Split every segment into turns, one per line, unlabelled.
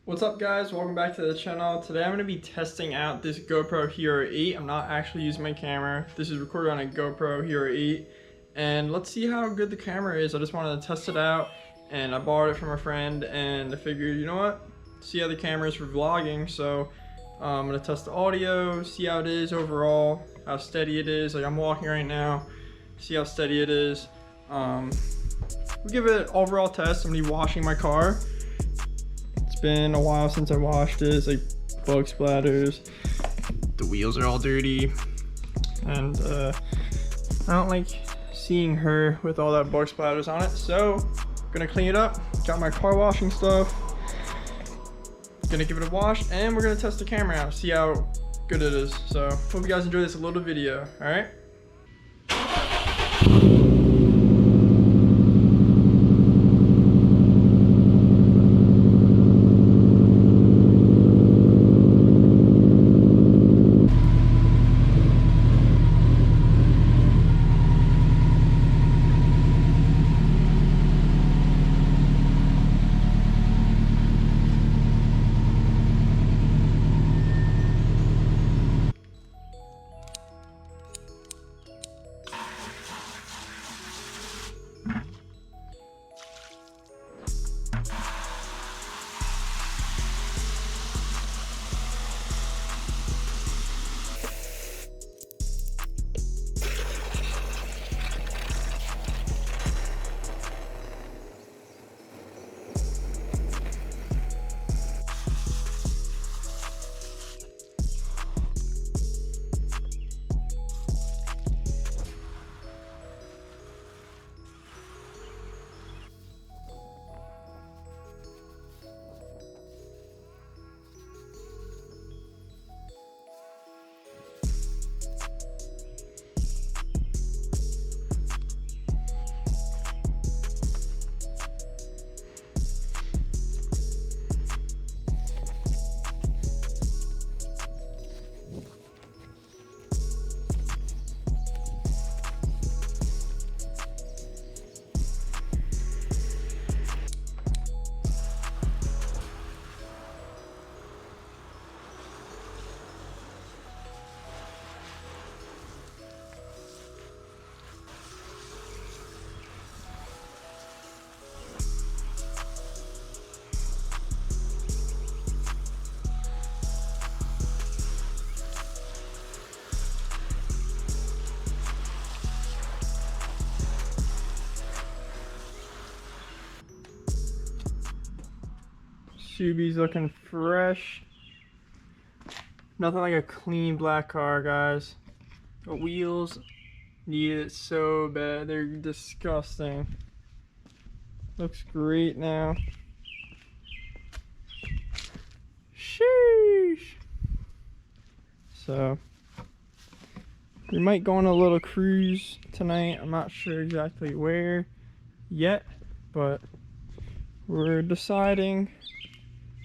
What's up guys, welcome back to the channel. Today I'm going to be testing out this GoPro Hero 8. I'm not actually using my camera. This is recorded on a GoPro Hero 8 and let's see how good the camera is. I just wanted to test it out and I borrowed it from a friend and I figured, you know what, see how the camera is for vlogging. So I'm going to test the audio, see how it is overall, how steady it is. Like I'm walking right now, see how steady it is. We'll give it an overall test. I'm going to be washing my car. Been a while since I washed it. It's like bug splatters, the wheels are all dirty, and I don't like seeing her with all that bug splatters on it, so I'm gonna clean it up. Got my car washing stuff, gonna give it a wash, and we're gonna test the camera out, see how good it is. So hope you guys enjoy this little video. All right. Subi's looking fresh. Nothing like a clean black car, guys. The wheels need it so bad. They're disgusting. Looks great now. Sheesh. So we might go on a little cruise tonight. I'm not sure exactly where yet, but we're deciding.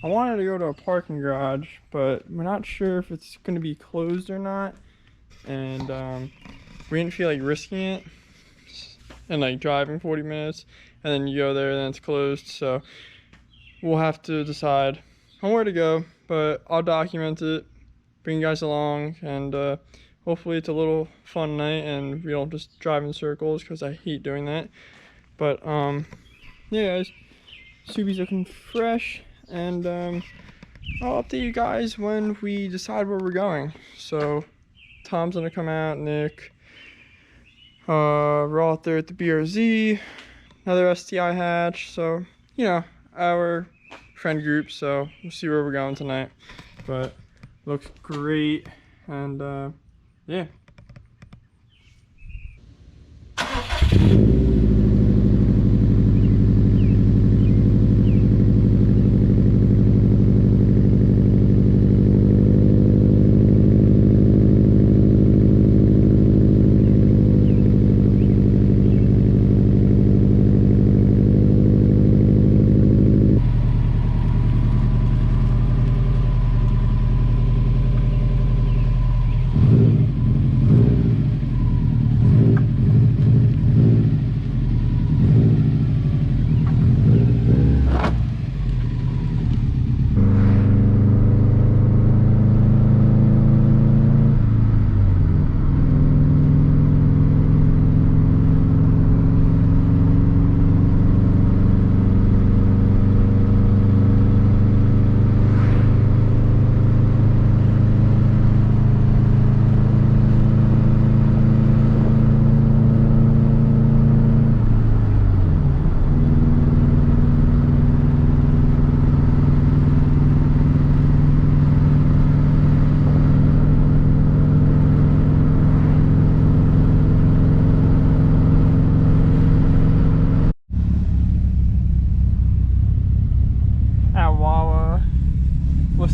I wanted to go to a parking garage, but we're not sure if it's going to be closed or not, and we didn't feel like risking it and like driving 40 minutes and then you go there and then it's closed. So we'll have to decide on where to go, but I'll document it, bring you guys along, and hopefully it's a little fun night and we don't just drive in circles because I hate doing that. But yeah guys, Subi's looking fresh. And I'll update you guys when we decide where we're going. So Tom's gonna come out, Nick, we're all out there at the BRZ, another STI hatch, so you know, our friend group. So we'll see where we're going tonight, but looks great. And yeah.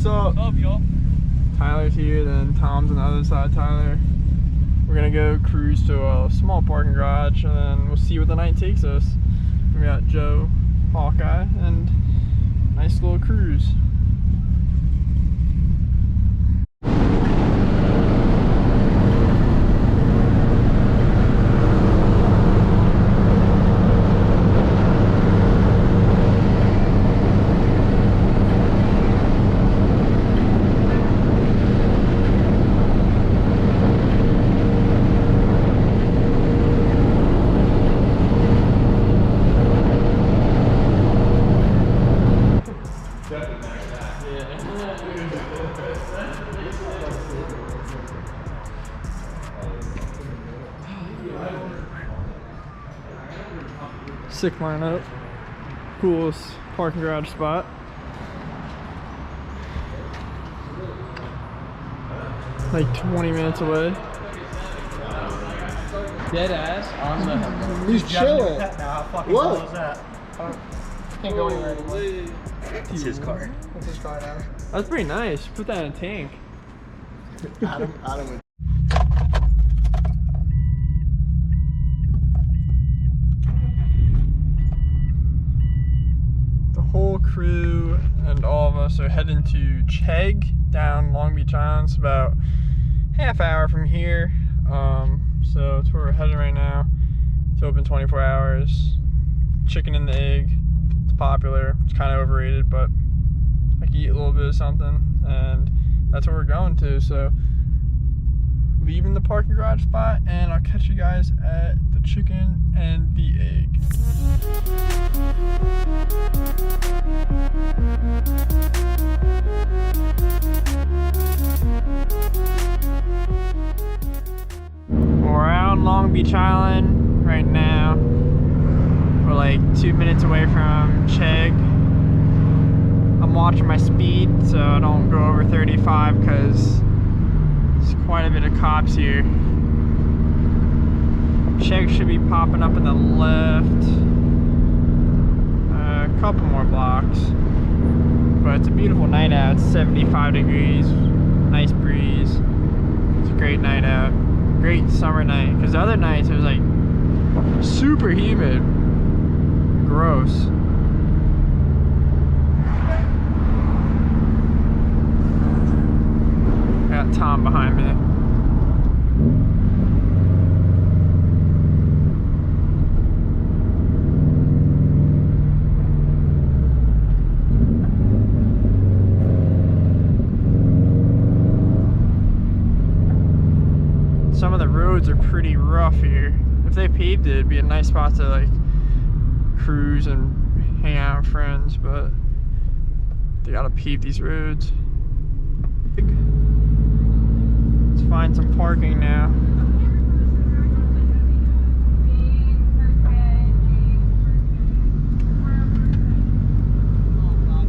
What's up?
What's up, y'all?
Tyler's here, then Tom's on the other side. Tyler. We're gonna go cruise to a small parking garage, and then we'll see where the night takes us. We got Joe, Hawkeye, and nice little cruise. Sick lineup. Coolest parking garage spot. Like 20 minutes away.
Dead ass on the.
He's chilling.
What? That?
Can't go anywhere anymore.
It's his car.
It's his car now.
That's pretty nice. Put that in a tank.
Adam would.
The whole crew and all of us are heading to Chegg down Long Beach Island. It's about half hour from here. So that's where we're heading right now. It's open 24 hours. Chicken and the egg. It's popular. It's kind of overrated, but I can eat a little bit of something, and that's where we're going to. So leaving the parking garage spot, and I'll catch you guys at the chicken and the egg. We're out on Long Beach Island right now. We're like 2 minutes away from Chegg. I'm watching my speed so I don't go over 35 because there's quite a bit of cops here. Chegg should be popping up in the left. A couple more blocks. But it's a beautiful night out. It's 75 degrees. Nice breeze. It's a great night out. Great summer night. Because the other nights it was like super humid. Gross. I got Tom behind me. Some of the roads are pretty rough here. If they paved it, it'd be a nice spot to like cruise and hang out with friends, but they gotta pave these roads. Let's find some parking now.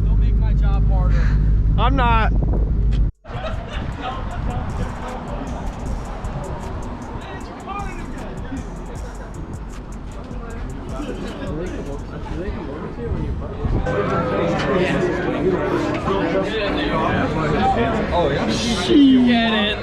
Don't make my job harder.
I'm not.
Oh yeah. Get in